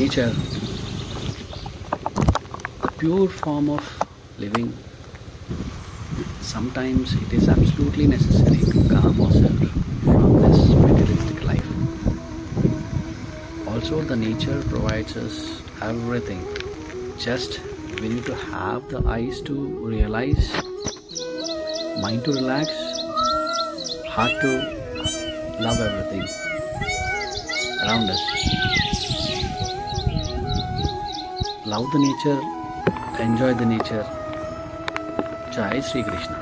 nature, the pure form of living, sometimes it is absolutely necessary to calm ourselves from this materialistic life. Also, the nature provides us everything. Just we need to have the eyes to realize, mind to relax, heart to love everything around us. Love the nature, enjoy the nature. Jai Sri Krishna.